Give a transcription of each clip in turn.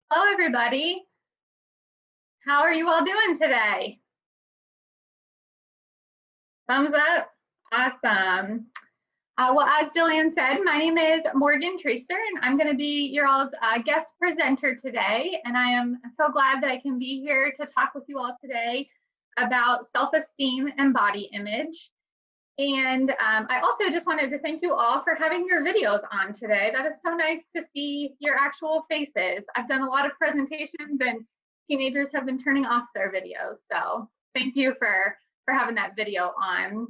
Hello, everybody. How are you all doing today? Thumbs up. Awesome. Well, as Jillian said, my name is Morgan Treaster, and I'm going to be your all's guest presenter today. And I am so glad that I can be here to talk with you all today about self-esteem and body image. And I also just wanted to thank you all for having your videos on today. That is so nice to see your actual faces. I've done a lot of presentations and teenagers have been turning off their videos. So thank you for having that video on.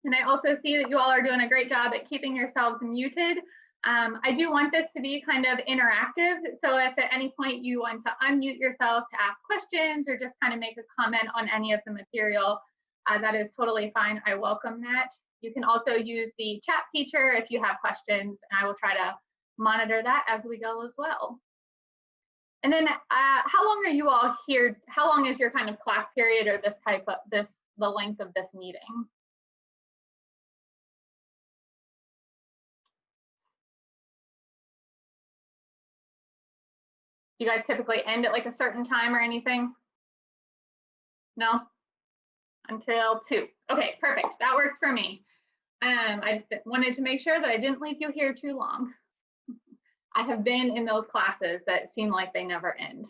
And I also see that you all are doing a great job at keeping yourselves muted. I do want this to be kind of interactive. So if at any point you want to unmute yourself to ask questions or just kind of make a comment on any of the material, that is totally fine. I welcome that. You can also use the chat feature if you have questions, and I will try to monitor that as we go as well. And then how long are you all here? How long is your kind of class period or the length of this meeting? Do you guys typically end at like a certain time or anything? No? Until 2. Okay, perfect. That works for me. I just wanted to make sure that I didn't leave you here too long. I have been in those classes that seem like they never end.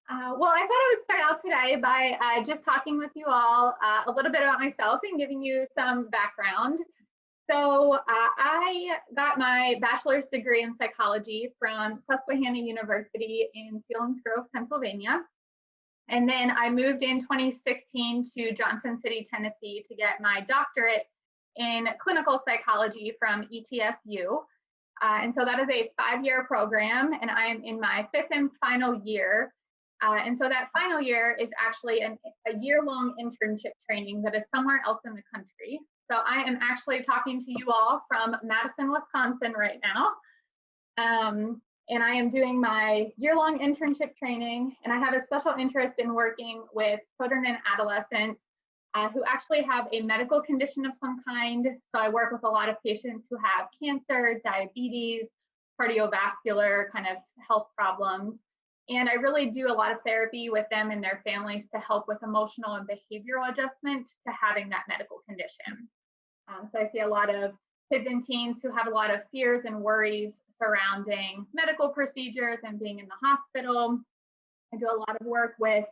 Well, I thought I would start out today by just talking with you all a little bit about myself and giving you some background. So I got my bachelor's degree in psychology from Susquehanna University in Selinsgrove, Pennsylvania. And then I moved in 2016 to Johnson City, Tennessee to get my doctorate in clinical psychology from ETSU. And so that is a 5-year program, and I am in my 5th and final year. And so that final year is actually a year-long internship training that is somewhere else in the country. So I am actually talking to you all from Madison, Wisconsin right now. And I am doing my year-long internship training, and I have a special interest in working with children and adolescents who actually have a medical condition of some kind. So I work with a lot of patients who have cancer, diabetes, cardiovascular kind of health problems. And I really do a lot of therapy with them and their families to help with emotional and behavioral adjustment to having that medical condition. So I see a lot of kids and teens who have a lot of fears and worries surrounding medical procedures and being in the hospital. I do a lot of work with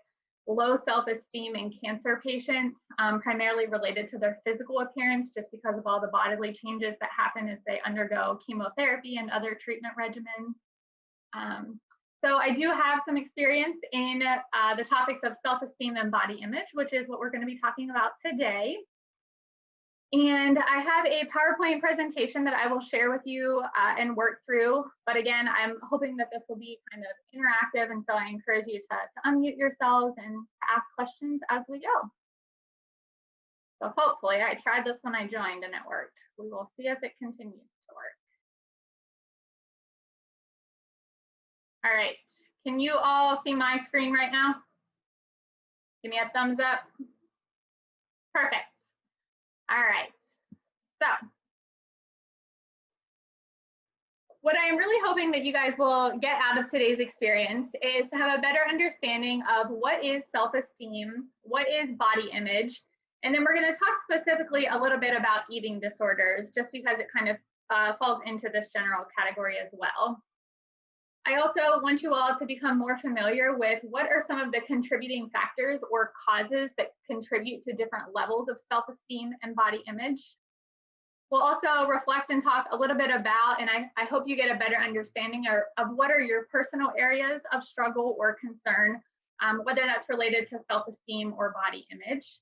low self-esteem in cancer patients, primarily related to their physical appearance, just because of all the bodily changes that happen as they undergo chemotherapy and other treatment regimens. So I do have some experience in the topics of self-esteem and body image, which is what we're going to be talking about today. And I have a PowerPoint presentation that I will share with you and work through. But again, I'm hoping that this will be kind of interactive. And so I encourage you to unmute yourselves and ask questions as we go. So hopefully, I tried this when I joined and it worked. We will see if it continues to work. All right. Can you all see my screen right now? Give me a thumbs up. Perfect. All right. So what I'm really hoping that you guys will get out of today's experience is to have a better understanding of what is self-esteem, what is body image, and then we're going to talk specifically a little bit about eating disorders, just because it kind of falls into this general category as well. I also want you all to become more familiar with what are some of the contributing factors or causes that contribute to different levels of self-esteem and body image. We'll also reflect and talk a little bit about, and I hope you get a better understanding of what are your personal areas of struggle or concern, whether that's related to self-esteem or body image.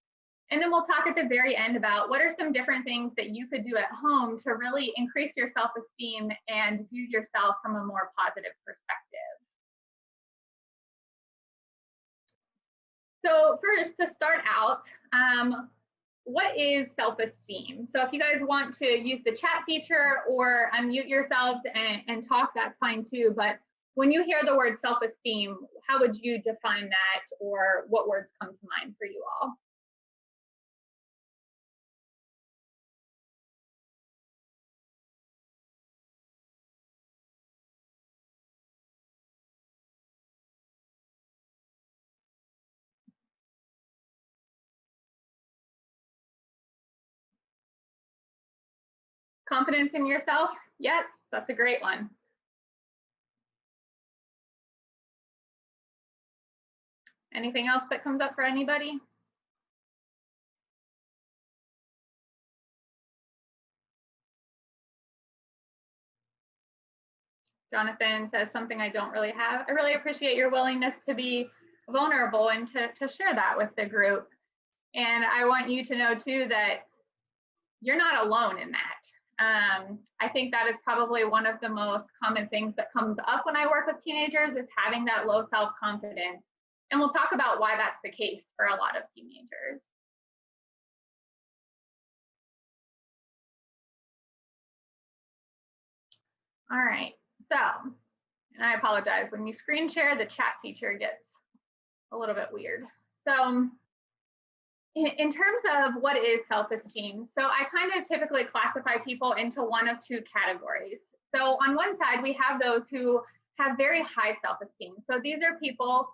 And then we'll talk at the very end about what are some different things that you could do at home to really increase your self-esteem and view yourself from a more positive perspective. So first, to start out, what is self-esteem? So if you guys want to use the chat feature or unmute yourselves and talk, that's fine too. But when you hear the word self-esteem, how would you define that, or what words come to mind for you all? Confidence in yourself? Yes, that's a great one. Anything else that comes up for anybody? Jonathan says something I don't really have. I really appreciate your willingness to be vulnerable and to share that with the group. And I want you to know too that you're not alone in that. I think that is probably one of the most common things that comes up when I work with teenagers is having that low self-confidence. And we'll talk about why that's the case for a lot of teenagers. All right, so, and I apologize, when you screen share, the chat feature gets a little bit weird. So in terms of what is self-esteem, so I kind of typically classify people into one of two categories. So on one side, we have those who have very high self-esteem. So these are people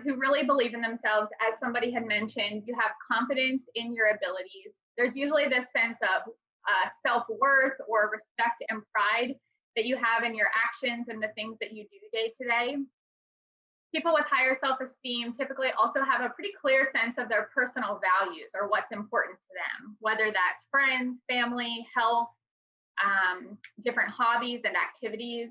who really believe in themselves. As somebody had mentioned, you have confidence in your abilities. There's usually this sense of self-worth or respect and pride that you have in your actions and the things that you do day to day. People with higher self-esteem typically also have a pretty clear sense of their personal values or what's important to them, whether that's friends, family, health, different hobbies and activities.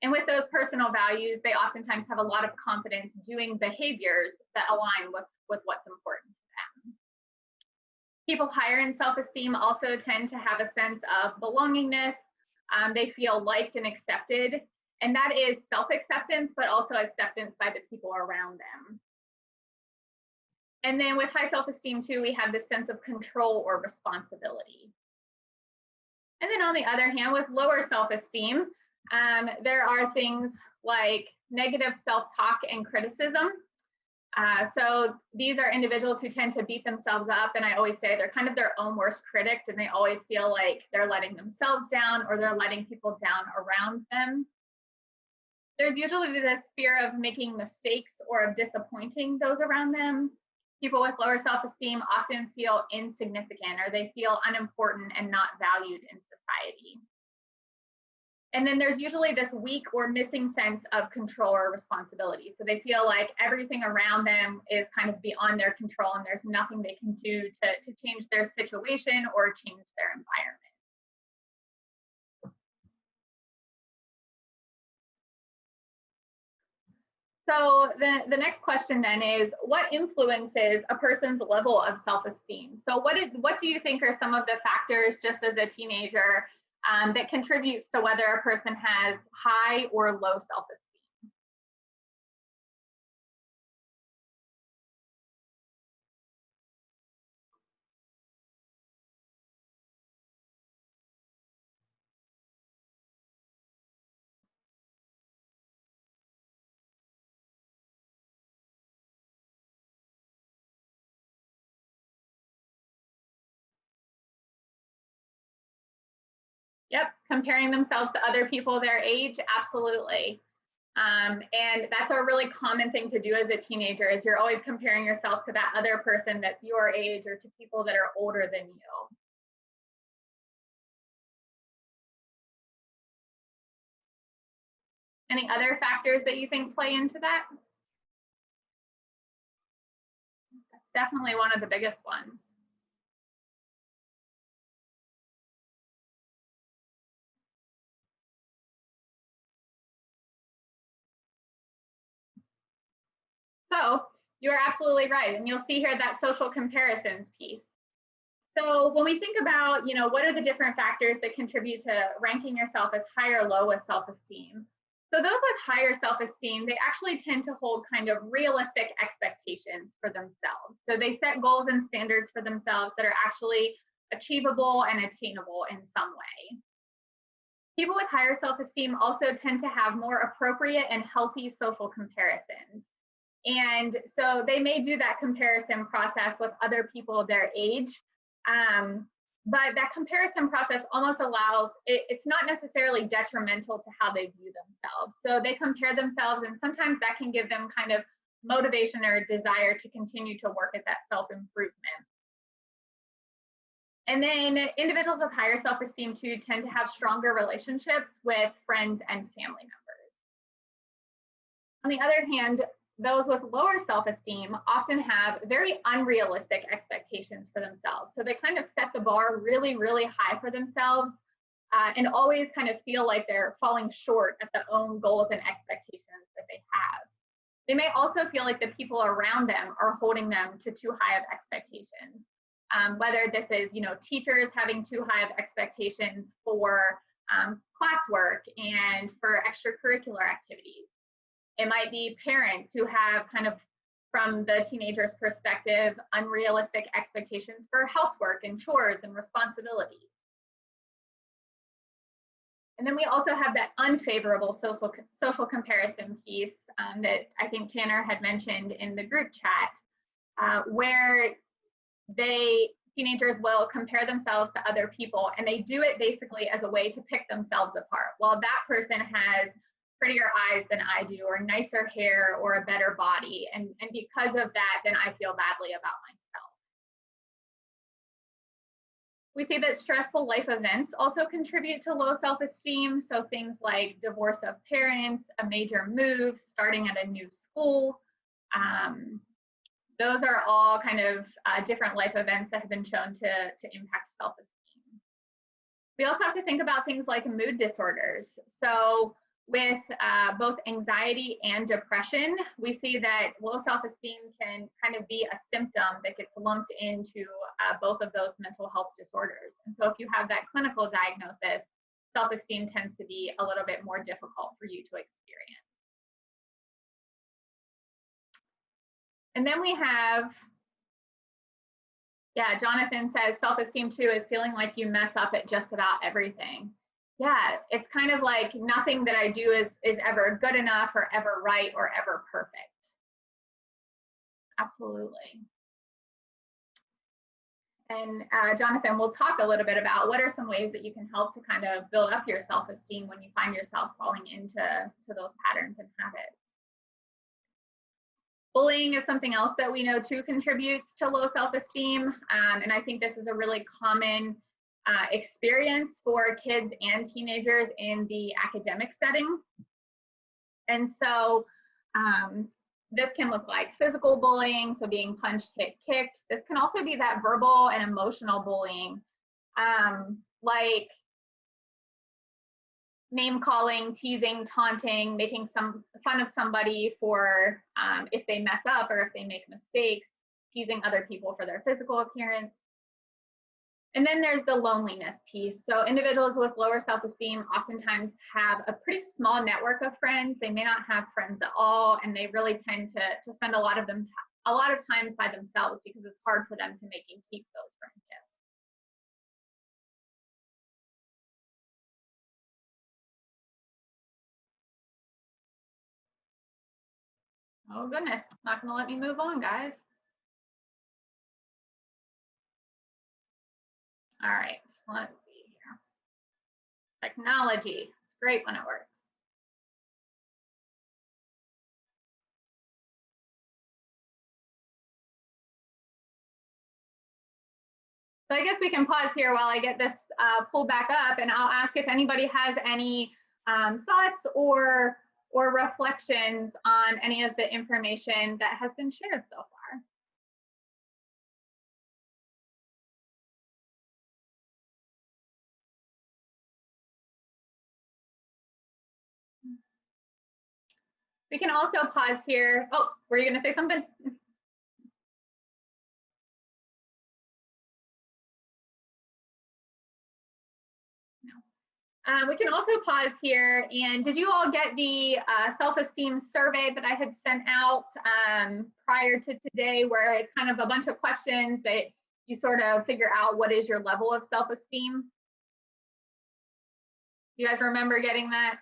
And with those personal values, they oftentimes have a lot of confidence doing behaviors that align with what's important to them. People higher in self-esteem also tend to have a sense of belongingness. They feel liked and accepted. And that is self-acceptance, but also acceptance by the people around them. And then with high self-esteem too, we have this sense of control or responsibility. And then on the other hand, with lower self-esteem, there are things like negative self-talk and criticism. So these are individuals who tend to beat themselves up, and I always say they're kind of their own worst critic, and they always feel like they're letting themselves down or they're letting people down around them. There's usually this fear of making mistakes or of disappointing those around them. People with lower self-esteem often feel insignificant or they feel unimportant and not valued in society. And then there's usually this weak or missing sense of control or responsibility. So they feel like everything around them is kind of beyond their control and there's nothing they can do to change their situation or change their environment. So the next question then is, what influences a person's level of self-esteem? So what do you think are some of the factors just as a teenager that contributes to whether a person has high or low self-esteem? Yep, comparing themselves to other people their age, absolutely. And that's a really common thing to do as a teenager is you're always comparing yourself to that other person that's your age or to people that are older than you. Any other factors that you think play into that? That's definitely one of the biggest ones. So you're absolutely right. And you'll see here that social comparisons piece. So when we think about, what are the different factors that contribute to ranking yourself as high or low with self-esteem? So those with higher self-esteem, they actually tend to hold kind of realistic expectations for themselves. So they set goals and standards for themselves that are actually achievable and attainable in some way. People with higher self-esteem also tend to have more appropriate and healthy social comparisons. And so they may do that comparison process with other people their age. But that comparison process almost allows, it's not necessarily detrimental to how they view themselves. So they compare themselves, and sometimes that can give them kind of motivation or desire to continue to work at that self-improvement. And then individuals with higher self-esteem too tend to have stronger relationships with friends and family members. On the other hand, those with lower self-esteem often have very unrealistic expectations for themselves. So they kind of set the bar really, really high for themselves and always kind of feel like they're falling short of their own goals and expectations that they have. They may also feel like the people around them are holding them to too high of expectations. Whether this is, teachers having too high of expectations for classwork and for extracurricular activities. It might be parents who have kind of, from the teenager's perspective, unrealistic expectations for housework and chores and responsibilities. And then we also have that unfavorable social comparison piece that I think Tanner had mentioned in the group chat, where teenagers will compare themselves to other people, and they do it basically as a way to pick themselves apart. Well, that person has prettier eyes than I do, or nicer hair, or a better body, and because of that, then I feel badly about myself. We see that stressful life events also contribute to low self-esteem. So things like divorce of parents, a major move, starting at a new school. Those are all kind of different life events that have been shown to impact self-esteem. We also have to think about things like mood disorders. So with both anxiety and depression, we see that low self-esteem can kind of be a symptom that gets lumped into both of those mental health disorders. And so if you have that clinical diagnosis, self-esteem tends to be a little bit more difficult for you to experience. And then we have, Jonathan says self-esteem too is feeling like you mess up at just about everything. Yeah, it's kind of like nothing that I do is ever good enough or ever right or ever perfect. Absolutely. And Jonathan, we'll talk a little bit about what are some ways that you can help to kind of build up your self-esteem when you find yourself falling into those patterns and habits. Bullying is something else that we know too contributes to low self-esteem. And I think this is a really common experience for kids and teenagers in the academic setting. And so this can look like physical bullying, so being punched, hit, kicked. This can also be that verbal and emotional bullying, like name calling, teasing, taunting, making some fun of somebody for if they mess up or if they make mistakes, teasing other people for their physical appearance. And then there's the loneliness piece. So individuals with lower self-esteem oftentimes have a pretty small network of friends. They may not have friends at all, and they really tend to spend a lot of times by themselves because it's hard for them to make and keep those friendships. Oh goodness, it's not gonna let me move on, guys. All right, let's see here. Technology, it's great when it works. So I guess we can pause here while I get this pulled back up, and I'll ask if anybody has any thoughts or reflections on any of the information that has been shared so far. We can also pause here. Oh, were you going to say something? No. We can also pause here. And did you all get the self-esteem survey that I had sent out prior to today, where it's kind of a bunch of questions that you sort of figure out what is your level of self-esteem? You guys remember getting that?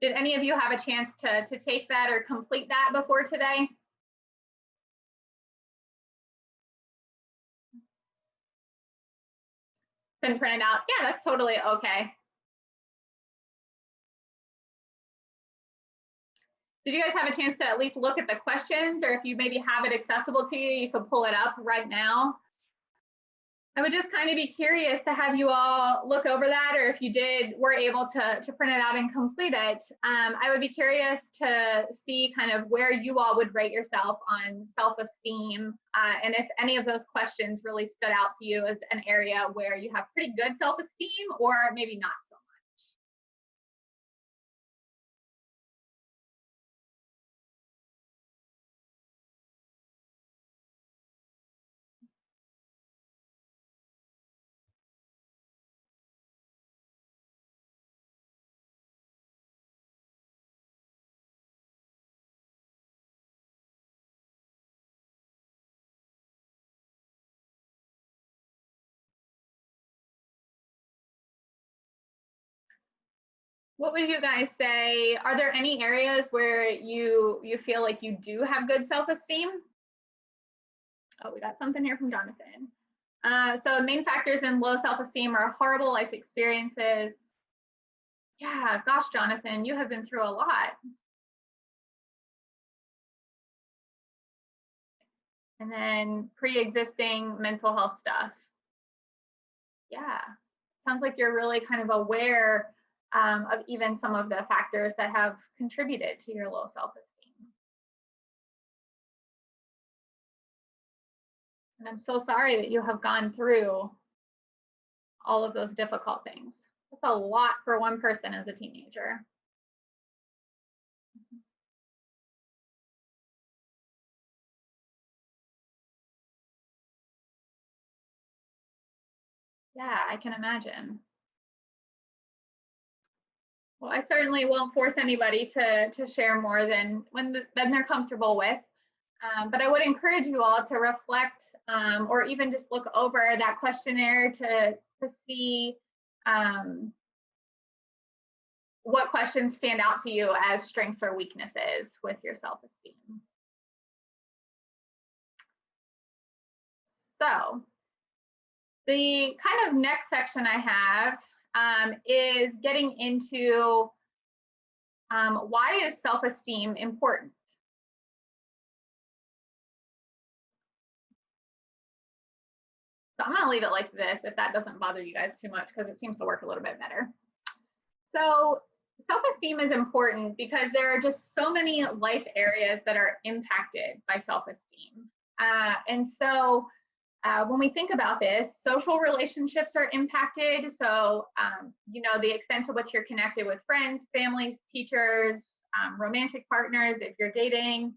Did any of you have a chance to take that or complete that before today? Couldn't print it out. Yeah, that's totally okay. Did you guys have a chance to at least look at the questions, or if you maybe have it accessible to you, you could pull it up right now? I would just kind of be curious to have you all look over that, or if you were able to print it out and complete it. I would be curious to see kind of where you all would rate yourself on self-esteem, and if any of those questions really stood out to you as an area where you have pretty good self-esteem, or maybe not so much. What would you guys say? Are there any areas where you feel like you do have good self-esteem? Oh, we got something here from Jonathan. So main factors in low self-esteem are horrible life experiences. Yeah, gosh, Jonathan, you have been through a lot. And then pre-existing mental health stuff. Yeah, sounds like you're really kind of aware of even some of the factors that have contributed to your low self-esteem. And I'm so sorry that you have gone through all of those difficult things. That's a lot for one person as a teenager. Yeah, I can imagine. Well, I certainly won't force anybody to share more than than they're comfortable with. But I would encourage you all to reflect, or even just look over that questionnaire to see what questions stand out to you as strengths or weaknesses with your self-esteem. So the kind of next section I have is getting into why is self-esteem important? So I'm going to leave it like this if that doesn't bother you guys too much, because it seems to work a little bit better. So self-esteem is important because there are just so many life areas that are impacted by self-esteem. And so when we think about this, social relationships are impacted. So, the extent to which you're connected with friends, families, teachers, romantic partners, if you're dating.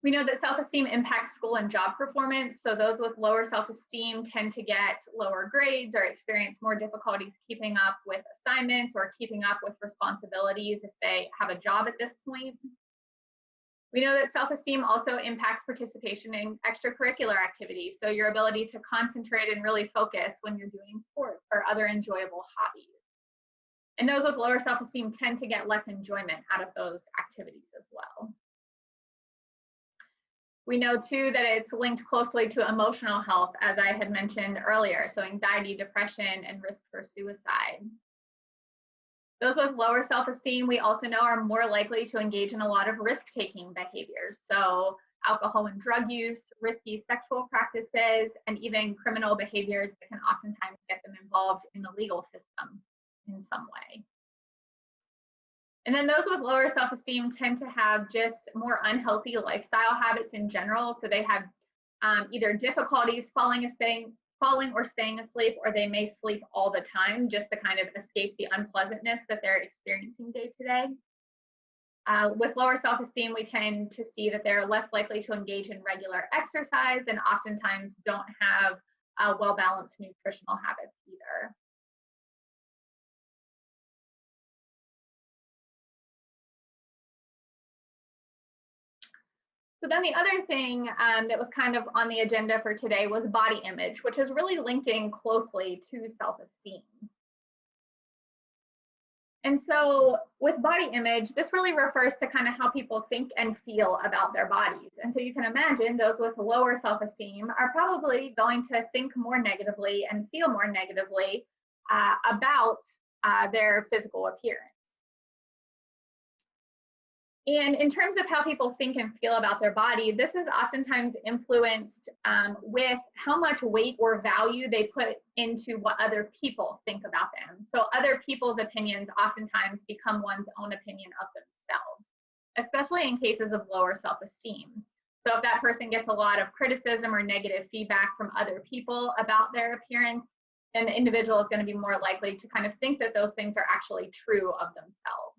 We know that self-esteem impacts school and job performance. So those with lower self-esteem tend to get lower grades or experience more difficulties keeping up with assignments or keeping up with responsibilities if they have a job at this point. We know that self-esteem also impacts participation in extracurricular activities. So your ability to concentrate and really focus when you're doing sports or other enjoyable hobbies. And those with lower self-esteem tend to get less enjoyment out of those activities as well. We know too that it's linked closely to emotional health, as I had mentioned earlier. So anxiety, depression, and risk for suicide. Those with lower self-esteem, we also know, are more likely to engage in a lot of risk-taking behaviors. So alcohol and drug use, risky sexual practices, and even criminal behaviors that can oftentimes get them involved in the legal system in some way. And then those with lower self-esteem tend to have just more unhealthy lifestyle habits in general. So they have either difficulties falling or staying asleep, or they may sleep all the time just to kind of escape the unpleasantness that they're experiencing day to day. With lower self-esteem, we tend to see that they're less likely to engage in regular exercise and oftentimes don't have well-balanced nutritional habits either. So then the other thing that was kind of on the agenda for today was body image, which is really linked in closely to self-esteem. And so with body image, this really refers to kind of how people think and feel about their bodies. And so you can imagine those with lower self-esteem are probably going to think more negatively and feel more negatively about their physical appearance. And in terms of how people think and feel about their body, this is oftentimes influenced with how much weight or value they put into what other people think about them. So other people's opinions oftentimes become one's own opinion of themselves, especially in cases of lower self-esteem. So if that person gets a lot of criticism or negative feedback from other people about their appearance, then the individual is going to be more likely to kind of think that those things are actually true of themselves.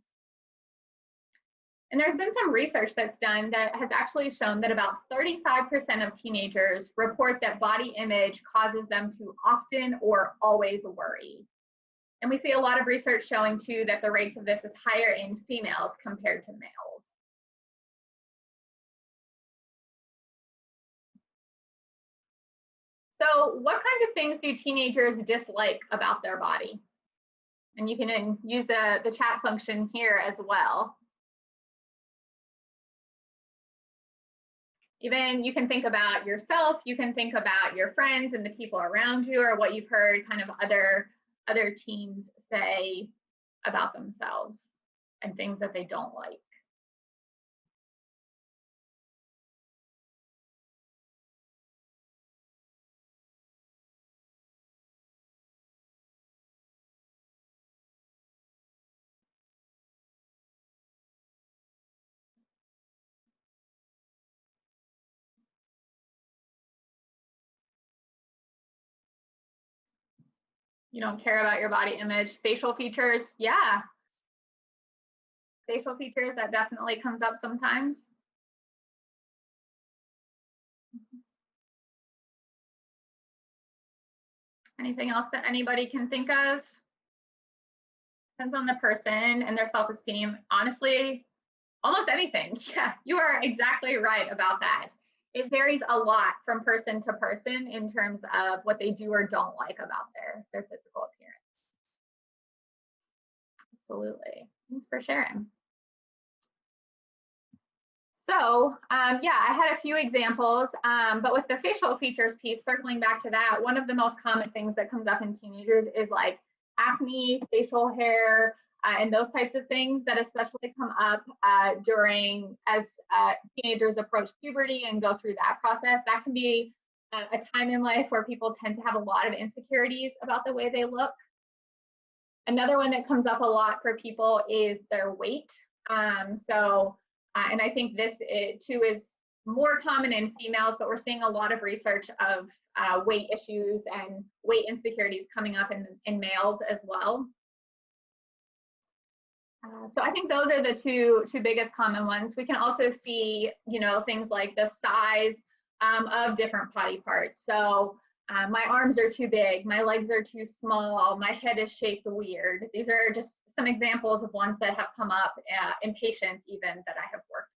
And there's been some research that's done that has actually shown that about 35% of teenagers report that body image causes them to often or always worry. And we see a lot of research showing too that the rates of this is higher in females compared to males. So what kinds of things do teenagers dislike about their body? And you can use the chat function here as well. Even you can think about yourself, you can think about your friends and the people around you, or what you've heard kind of other teens say about themselves and things that they don't like. You don't care about your body image. Facial features, yeah. Facial features, that definitely comes up sometimes. Anything else that anybody can think of? Depends on the person and their self-esteem. Honestly, almost anything. Yeah, you are exactly right about that. It varies a lot from person to person in terms of what they do or don't like about their physical appearance. Absolutely. Thanks for sharing. So yeah, I had a few examples, but with the facial features piece, circling back to that, one of the most common things that comes up in teenagers is like acne, facial hair, and those types of things that especially come up during as teenagers approach puberty and go through that process. That can be a time in life where people tend to have a lot of insecurities about the way they look. Another one that comes up a lot for people is their weight. And I think this too is more common in females, but we're seeing a lot of research of weight issues and weight insecurities coming up in males as well. So I think those are the two biggest common ones. We can also see, things like the size of different body parts. So my arms are too big, my legs are too small, my head is shaped weird. These are just some examples of ones that have come up in patients even that I have worked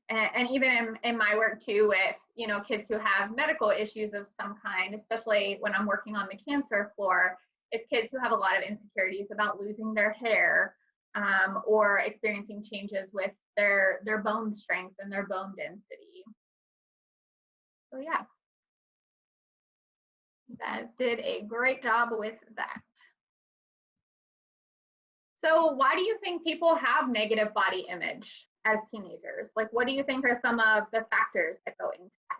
with. And even in my work too with, kids who have medical issues of some kind, especially when I'm working on the cancer floor, it's kids who have a lot of insecurities about losing their hair or experiencing changes with their bone strength and their bone density. So yeah, you guys did a great job with that. So why do you think people have negative body image as teenagers? Like, what do you think are some of the factors that go into that?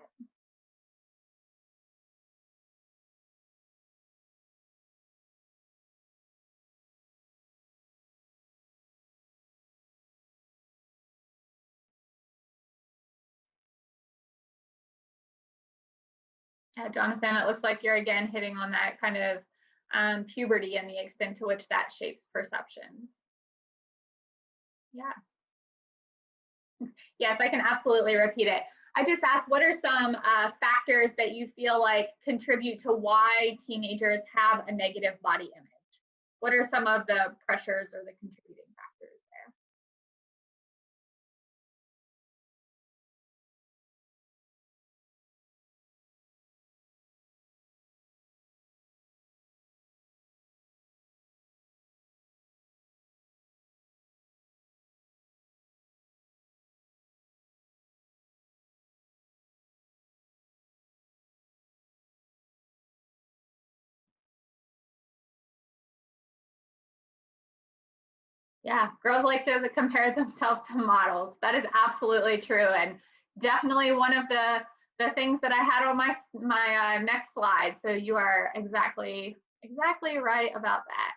Jonathan, it looks like you're again hitting on that kind of puberty and the extent to which that shapes perceptions. Yeah. Yes, I can absolutely repeat it. I just asked, what are some factors that you feel like contribute to why teenagers have a negative body image? What are some of the pressures or the contributing factors there? Yeah, girls like to compare themselves to models. That is absolutely true, and definitely one of the things that I had on my next slide. So you are exactly right about that.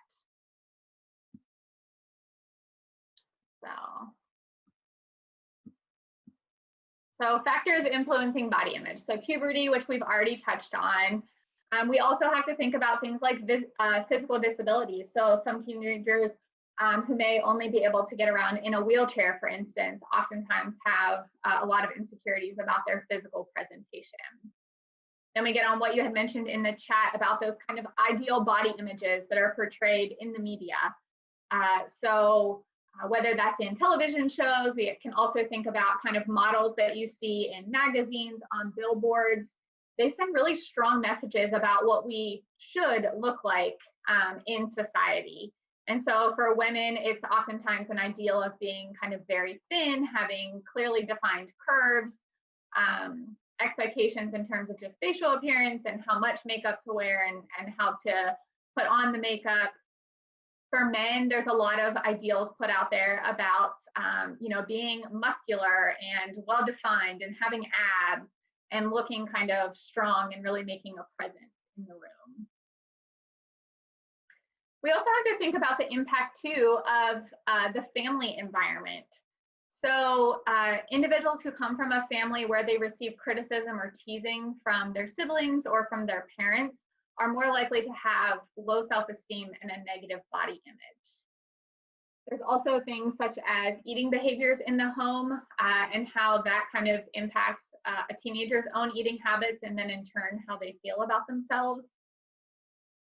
So. So factors influencing body image. So puberty, which we've already touched on. We also have to think about things like physical disabilities. So some teenagers who may only be able to get around in a wheelchair, for instance, oftentimes have a lot of insecurities about their physical presentation. Then we get on what you had mentioned in the chat about those kind of ideal body images that are portrayed in the media. Whether that's in television shows, we can also think about kind of models that you see in magazines, on billboards. They send really strong messages about what we should look like in society. And so for women, it's oftentimes an ideal of being kind of very thin, having clearly defined curves, expectations in terms of just facial appearance and how much makeup to wear and how to put on the makeup. For men, there's a lot of ideals put out there about, being muscular and well-defined and having abs and looking kind of strong and really making a presence in the room. We also have to think about the impact too of the family environment. So individuals who come from a family where they receive criticism or teasing from their siblings or from their parents are more likely to have low self-esteem and a negative body image. There's also things such as eating behaviors in the home and how that kind of impacts a teenager's own eating habits and then in turn how they feel about themselves.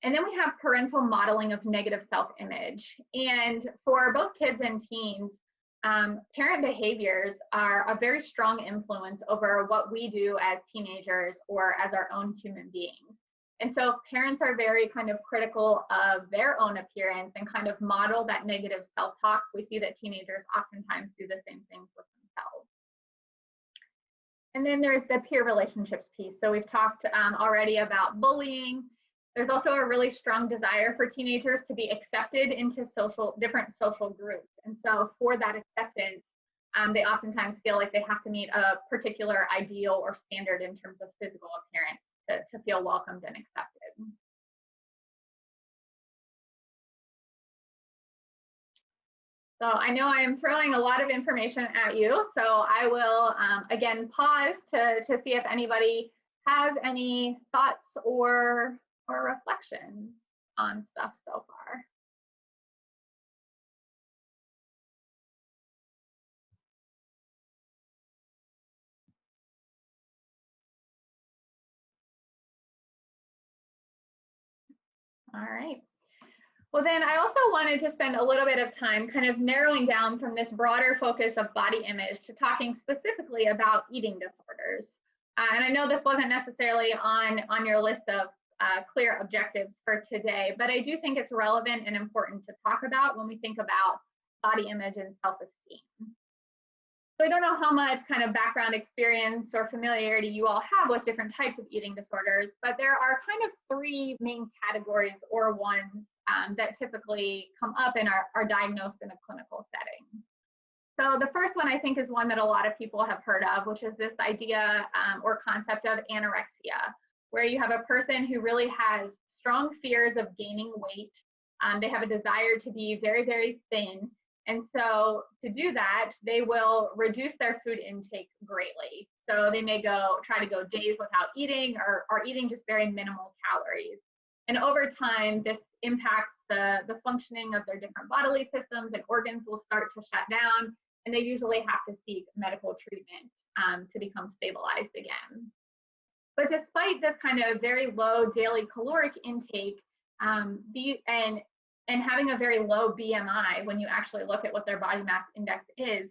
And then we have parental modeling of negative self-image. And for both kids and teens, parent behaviors are a very strong influence over what we do as teenagers or as our own human beings. And so if parents are very kind of critical of their own appearance and kind of model that negative self-talk, we see that teenagers oftentimes do the same things with themselves. And then there's the peer relationships piece. So we've talked already about bullying. There's also a really strong desire for teenagers to be accepted into different social groups. And so for that acceptance, they oftentimes feel like they have to meet a particular ideal or standard in terms of physical appearance to feel welcomed and accepted. So I know I am throwing a lot of information at you, so I will again pause to see if anybody has any thoughts or reflections on stuff so far. All right. Well, then I also wanted to spend a little bit of time kind of narrowing down from this broader focus of body image to talking specifically about eating disorders. And I know this wasn't necessarily on your list of clear objectives for today, but I do think it's relevant and important to talk about when we think about body image and self-esteem. So I don't know how much kind of background experience or familiarity you all have with different types of eating disorders, but there are kind of three main categories or ones that typically come up and are diagnosed in a clinical setting. So the first one I think is one that a lot of people have heard of, which is this idea or concept of anorexia, where you have a person who really has strong fears of gaining weight. They have a desire to be very, very thin. And so to do that, they will reduce their food intake greatly. So they may try to go days without eating or eating just very minimal calories. And over time, this impacts the functioning of their different bodily systems, and organs will start to shut down, and they usually have to seek medical treatment to become stabilized again. But despite this kind of very low daily caloric intake, and having a very low BMI, when you actually look at what their body mass index is,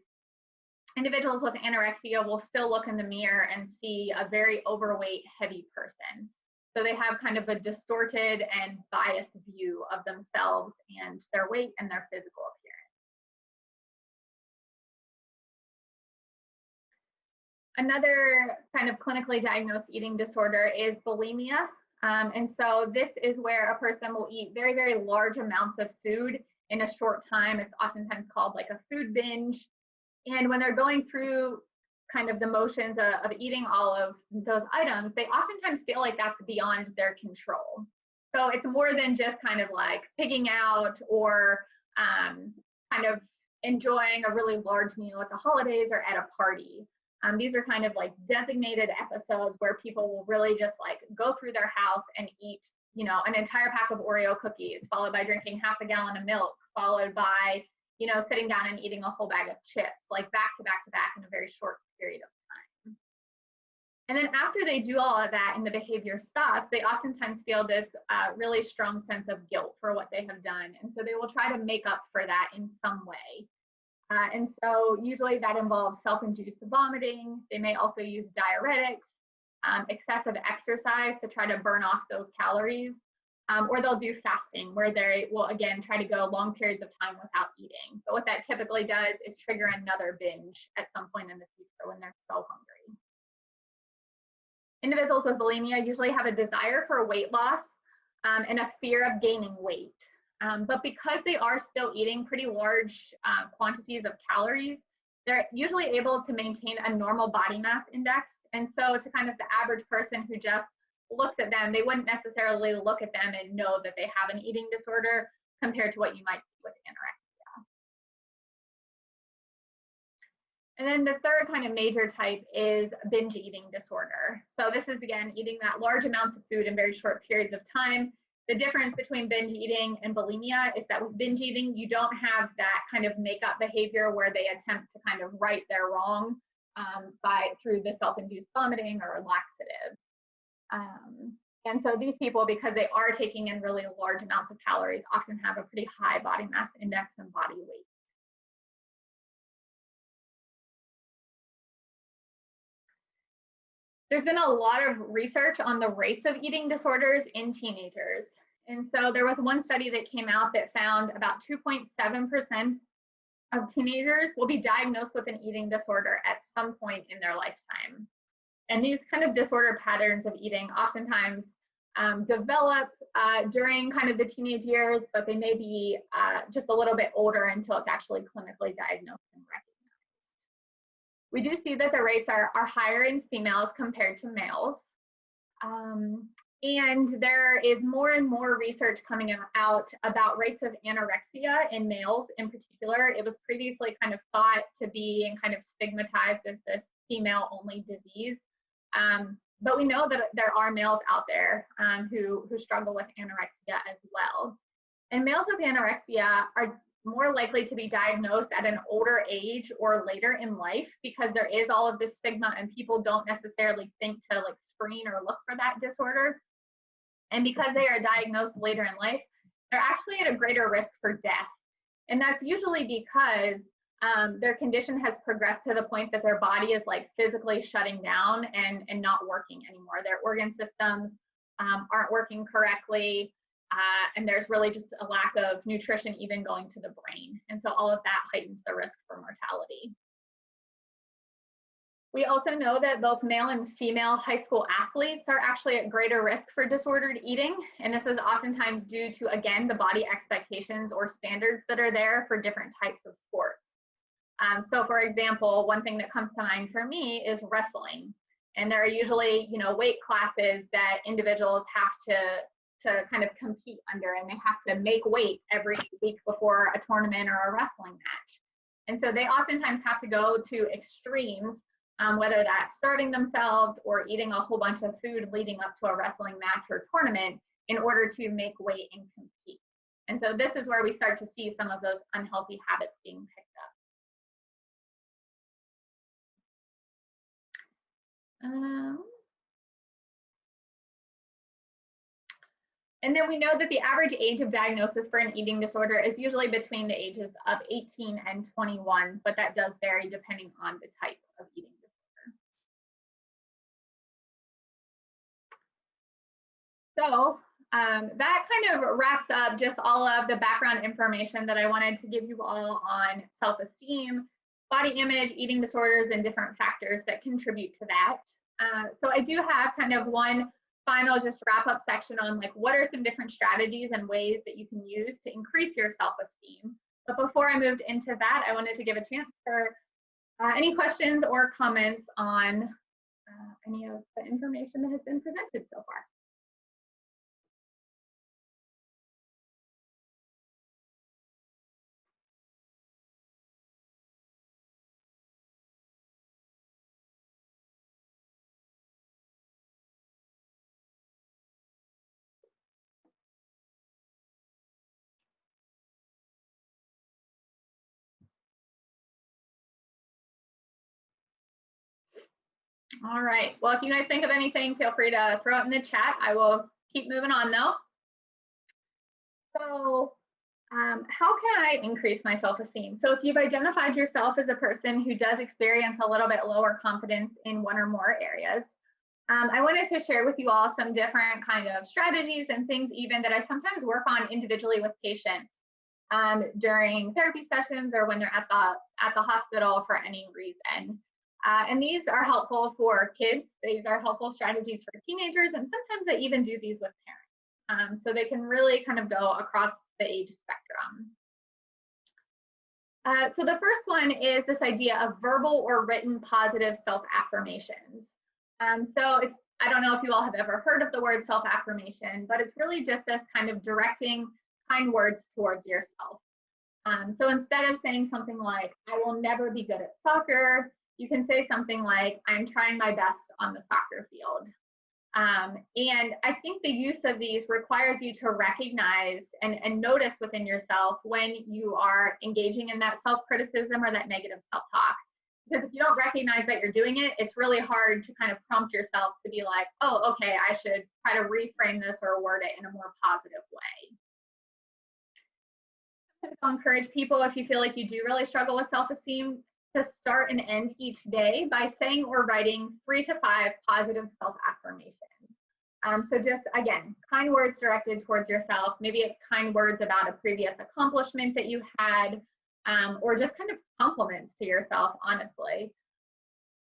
individuals with anorexia will still look in the mirror and see a very overweight, heavy person. So they have kind of a distorted and biased view of themselves and their weight and their physical appearance. Another kind of clinically diagnosed eating disorder is bulimia. And so this is where a person will eat very, very large amounts of food in a short time. It's oftentimes called like a food binge. And when they're going through kind of the motions of eating all of those items, they oftentimes feel like that's beyond their control. So it's more than just kind of like pigging out or kind of enjoying a really large meal at the holidays or at a party. These are kind of like designated episodes where people will really just like go through their house and eat, you know, an entire pack of Oreo cookies, followed by drinking half a gallon of milk, followed by, you know, sitting down and eating a whole bag of chips, like back to back to back in a very short period of time. And then after they do all of that and the behavior stops, they oftentimes feel this really strong sense of guilt for what they have done. And so they will try to make up for that in some way. And so usually that involves self-induced vomiting. They may also use diuretics, excessive exercise to try to burn off those calories, or they'll do fasting where they will, again, try to go long periods of time without eating. But what that typically does is trigger another binge at some point in the future when they're so hungry. Individuals with bulimia usually have a desire for weight loss and a fear of gaining weight. But because they are still eating pretty large quantities of calories, they're usually able to maintain a normal body mass index. And so to kind of the average person who just looks at them, they wouldn't necessarily look at them and know that they have an eating disorder compared to what you might see with anorexia. And then the third kind of major type is binge eating disorder. So this is, again, eating that large amounts of food in very short periods of time. The difference between binge eating and bulimia is that with binge eating, you don't have that kind of makeup behavior where they attempt to kind of right their wrong through the self-induced vomiting or laxative. And so these people, because they are taking in really large amounts of calories, often have a pretty high body mass index and body weight. There's been a lot of research on the rates of eating disorders in teenagers. And so there was one study that came out that found about 2.7% of teenagers will be diagnosed with an eating disorder at some point in their lifetime. And these kind of disorder patterns of eating oftentimes develop during kind of the teenage years, but they may be just a little bit older until it's actually clinically diagnosed and recognized. We do see that the rates are higher in females compared to males. And there is more and more research coming out about rates of anorexia in males in particular. It was previously kind of thought to be and kind of stigmatized as this female-only disease. But we know that there are males out there who struggle with anorexia as well. And males with anorexia are more likely to be diagnosed at an older age or later in life because there is all of this stigma and people don't necessarily think to like screen or look for that disorder. And because they are diagnosed later in life, they're actually at a greater risk for death. And that's usually because their condition has progressed to the point that their body is like physically shutting down and not working anymore. Their organ systems aren't working correctly. And there's really just a lack of nutrition even going to the brain. And so all of that heightens the risk for mortality. We also know that both male and female high school athletes are actually at greater risk for disordered eating. And this is oftentimes due to, again, the body expectations or standards that are there for different types of sports. So for example, one thing that comes to mind for me is wrestling. And there are usually, you know, weight classes that individuals have to kind of compete under, and they have to make weight every week before a tournament or a wrestling match. And so they oftentimes have to go to extremes, whether that's starving themselves or eating a whole bunch of food leading up to a wrestling match or tournament in order to make weight and compete. And so this is where we start to see some of those unhealthy habits being picked up. And then we know that the average age of diagnosis for an eating disorder is usually between the ages of 18 and 21, but that does vary depending on the type of eating disorder. So that kind of wraps up just all of the background information that I wanted to give you all on self-esteem, body image, eating disorders, and different factors that contribute to that. So I do have kind of one final just wrap up section on like what are some different strategies and ways that you can use to increase your self-esteem. But before I moved into that, I wanted to give a chance for any questions or comments on any of the information that has been presented so far. All right. Well, if you guys think of anything, feel free to throw it in the chat. I will keep moving on though. So how can I increase my self-esteem? So if you've identified yourself as a person who does experience a little bit lower confidence in one or more areas, I wanted to share with you all some different kind of strategies and things even that I sometimes work on individually with patients during therapy sessions or when they're at the hospital for any reason. And these are helpful for kids. These are helpful strategies for teenagers, and sometimes I even do these with parents. So they can really kind of go across the age spectrum. So the first one is this idea of verbal or written positive self-affirmations. So I don't know if you all have ever heard of the word self-affirmation, but it's really just this kind of directing kind words towards yourself. So instead of saying something like, I will never be good at soccer, you can say something like, I'm trying my best on the soccer field. And I think the use of these requires you to recognize and notice within yourself when you are engaging in that self-criticism or that negative self-talk. Because if you don't recognize that you're doing it, it's really hard to kind of prompt yourself to be like, oh, okay, I should try to reframe this or word it in a more positive way. I'll encourage people, if you feel like you do really struggle with self-esteem, to start and end each day by saying or writing 3 to 5 positive self-affirmations. So just, again, kind words directed towards yourself. Maybe it's kind words about a previous accomplishment that you had, or just kind of compliments to yourself, honestly.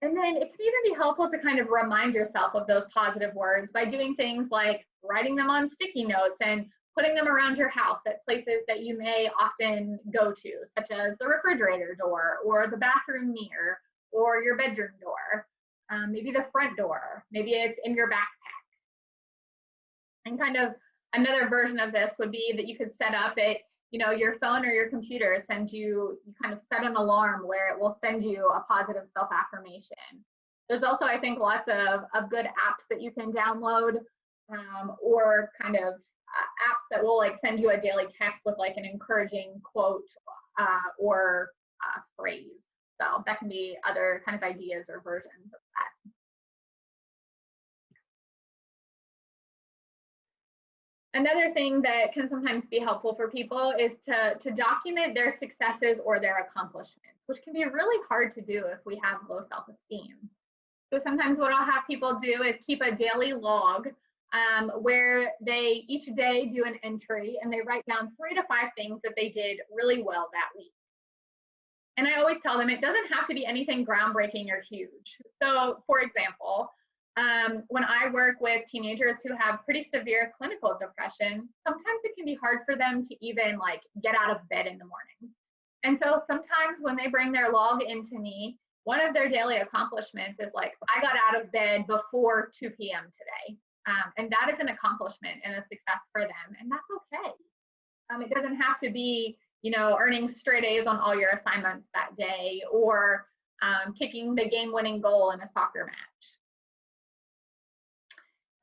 And then it can even be helpful to kind of remind yourself of those positive words by doing things like writing them on sticky notes and putting them around your house at places that you may often go to, such as the refrigerator door or the bathroom mirror or your bedroom door, maybe the front door, maybe it's in your backpack. And kind of another version of this would be that you could set up that, you know, your phone or your computer sends you kind of set an alarm where it will send you a positive self-affirmation. There's also, I think, lots of good apps that you can download or kind of apps that will like send you a daily text with like an encouraging quote or phrase. So that can be other kind of ideas or versions of that. Another thing that can sometimes be helpful for people is to document their successes or their accomplishments, which can be really hard to do if we have low self-esteem. So sometimes what I'll have people do is keep a daily log where they each day do an entry and they write down 3 to 5 things that they did really well that week. And I always tell them it doesn't have to be anything groundbreaking or huge. So for example, when I work with teenagers who have pretty severe clinical depression, sometimes it can be hard for them to even like get out of bed in the mornings. And so sometimes when they bring their log into me, one of their daily accomplishments is like, I got out of bed before 2 p.m. today. And that is an accomplishment and a success for them, and that's okay. It doesn't have to be, you know, earning straight A's on all your assignments that day or kicking the game-winning goal in a soccer match.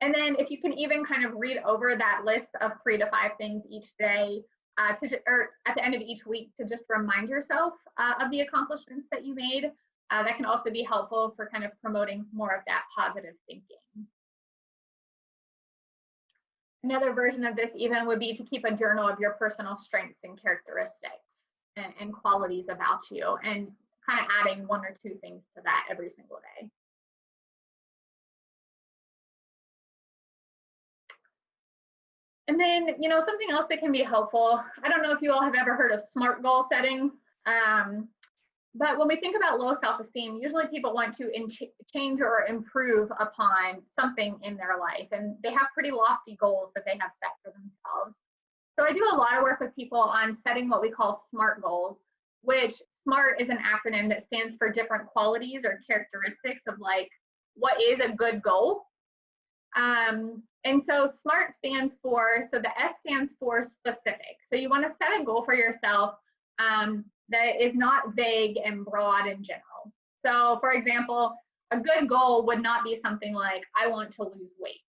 And then if you can even kind of read over that list of 3 to 5 things each day, or at the end of each week, to just remind yourself of the accomplishments that you made, that can also be helpful for kind of promoting more of that positive thinking. Another version of this even would be to keep a journal of your personal strengths and characteristics and qualities about you, and kind of adding 1 or 2 things to that every single day. And then, you know, something else that can be helpful, I don't know if you all have ever heard of SMART goal setting. But when we think about low self-esteem, usually people want to change or improve upon something in their life, and they have pretty lofty goals that they have set for themselves. So I do a lot of work with people on setting what we call SMART goals, which SMART is an acronym that stands for different qualities or characteristics of like what is a good goal. And so SMART stands for, so the S stands for specific. So you want to set a goal for yourself that is not vague and broad and general. So for example, a good goal would not be something like, I want to lose weight.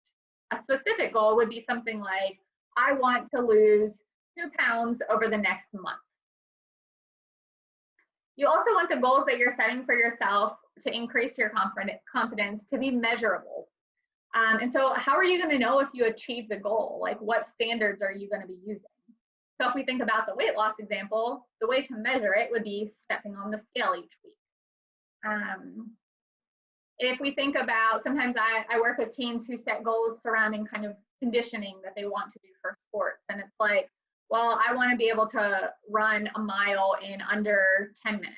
A specific goal would be something like, I want to lose 2 pounds over the next month. You also want the goals that you're setting for yourself to increase your confidence to be measurable. And so how are you going to know if you achieve the goal? Like, what standards are you going to be using? So if we think about the weight loss example, the way to measure it would be stepping on the scale each week. If we think about, sometimes I work with teens who set goals surrounding kind of conditioning that they want to do for sports. And it's like, well, I want to be able to run a mile in under 10 minutes.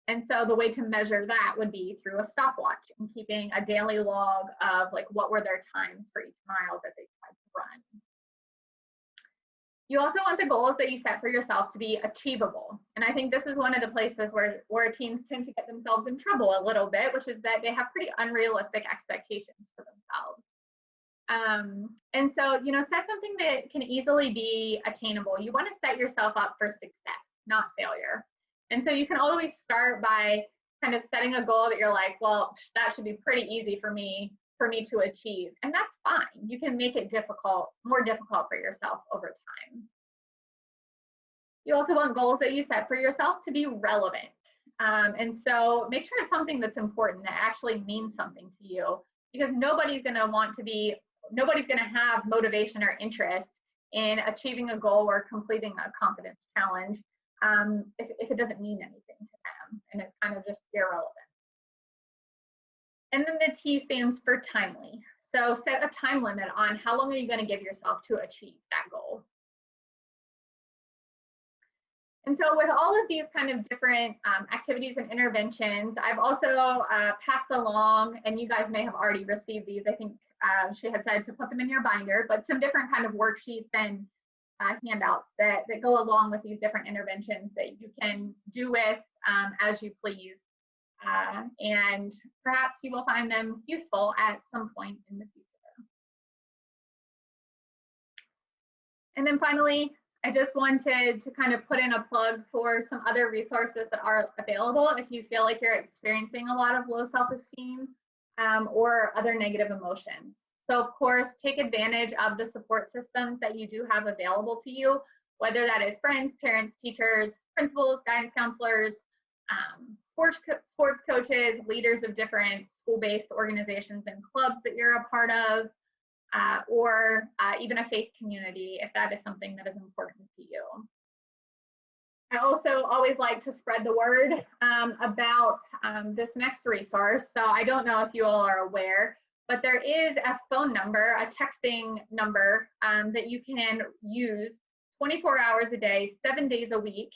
And so the way to measure that would be through a stopwatch and keeping a daily log of like what were their times for each mile that they tried to run. You also want the goals that you set for yourself to be achievable. And I think this is one of the places where teens tend to get themselves in trouble a little bit, which is that they have pretty unrealistic expectations for themselves. And so, set something that can easily be attainable. You want to set yourself up for success, not failure. And so you can always start by kind of setting a goal that you're like, well, that should be pretty easy for me to achieve. And that's fine. You can make it more difficult for yourself over time. You also want goals that you set for yourself to be relevant. And so make sure it's something that's important, that actually means something to you, because nobody's going to have motivation or interest in achieving a goal or completing a confidence challenge if it doesn't mean anything to them and it's kind of just irrelevant. And then the T stands for timely. So set a time limit on how long are you going to give yourself to achieve that goal. And so with all of these kind of different activities and interventions, I've also passed along, and you guys may have already received these. I think she had said to put them in your binder, but some different kind of worksheets and handouts that go along with these different interventions that you can do with as you please. And perhaps you will find them useful at some point in the future. And then finally, I just wanted to kind of put in a plug for some other resources that are available if you feel like you're experiencing a lot of low self-esteem or other negative emotions. So of course, take advantage of the support systems that you do have available to you, whether that is friends, parents, teachers, principals, guidance counselors, sports coaches, leaders of different school-based organizations and clubs that you're a part of, or even a faith community, if that is something that is important to you. I also always like to spread the word about this next resource. So I don't know if you all are aware, but there is a phone number, a texting number that you can use 24 hours a day, 7 days a week.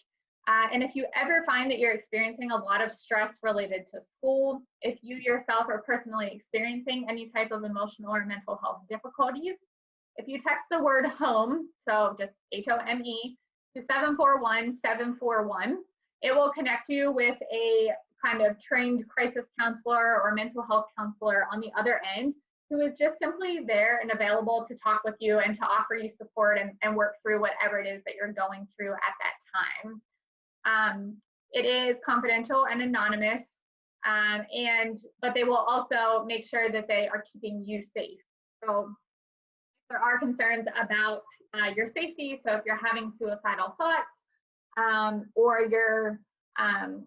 And if you ever find that you're experiencing a lot of stress related to school, if you yourself are personally experiencing any type of emotional or mental health difficulties, if you text the word HOME, so just HOME, to 741-741, it will connect you with a kind of trained crisis counselor or mental health counselor on the other end, who is just simply there and available to talk with you and to offer you support and work through whatever it is that you're going through at that time. It is confidential and anonymous, but they will also make sure that they are keeping you safe. So if there are concerns about your safety, so if you're having suicidal thoughts or you're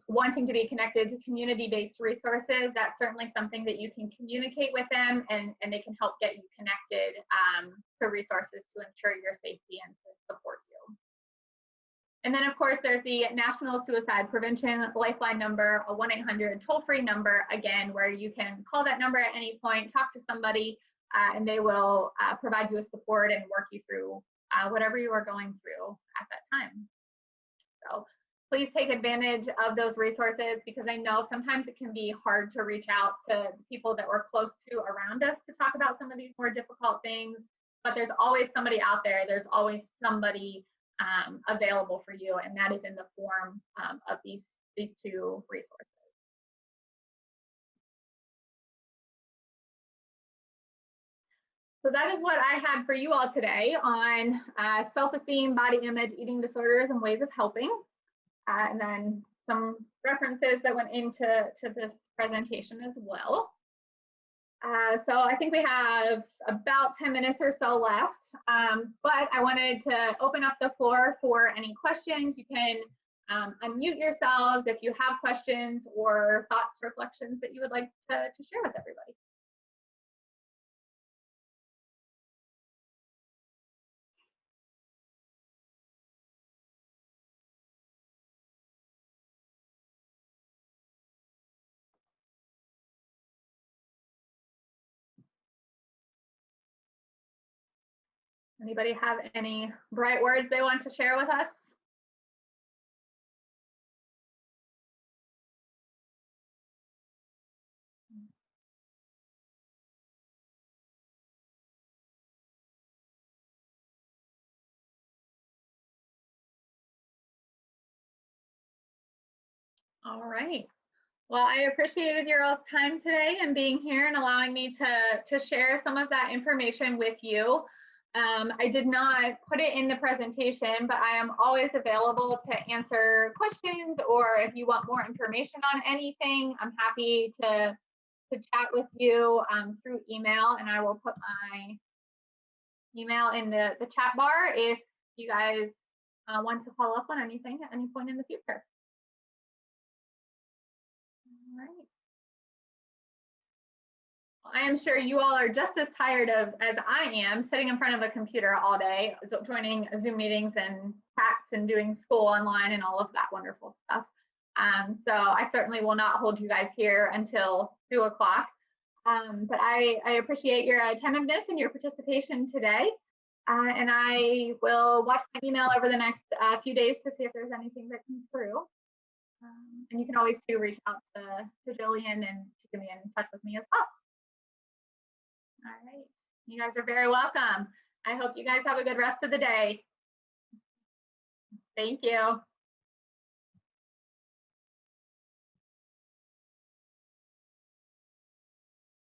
wanting to be connected to community-based resources, that's certainly something that you can communicate with them, and they can help get you connected to resources to ensure your safety and to support you. And then, of course, there's the National Suicide Prevention Lifeline number, a 1-800 toll-free number, again, where you can call that number at any point, talk to somebody, and they will provide you with support and work you through whatever you are going through at that time. So please take advantage of those resources, because I know sometimes it can be hard to reach out to people that we're close to around us to talk about some of these more difficult things, but there's always somebody out there. There's always somebody available for you, and that is in the form of these two resources. So that is what I had for you all today on self-esteem, body image, eating disorders, and ways of helping. And then some references that went into this presentation as well. So I think we have about 10 minutes or so left, but I wanted to open up the floor for any questions. You can unmute yourselves if you have questions or thoughts, reflections that you would like to share with everybody. Anybody have any bright words they want to share with us? All right. Well, I appreciated your all's time today and being here and allowing me to share some of that information with you. I did not put it in the presentation, but I am always available to answer questions, or if you want more information on anything, I'm happy to chat with you through email, and I will put my email in the chat bar if you guys want to follow up on anything at any point in the future. All right. I am sure you all are just as tired as I am, sitting in front of a computer all day, joining Zoom meetings and chats and doing school online and all of that wonderful stuff. So I certainly will not hold you guys here until 2 o'clock. But I appreciate your attentiveness and your participation today. And I will watch my email over the next few days to see if there's anything that comes through. And you can always reach out to Jillian and to be in touch with me as well. All right. You guys are very welcome. I hope you guys have a good rest of the day. Thank you.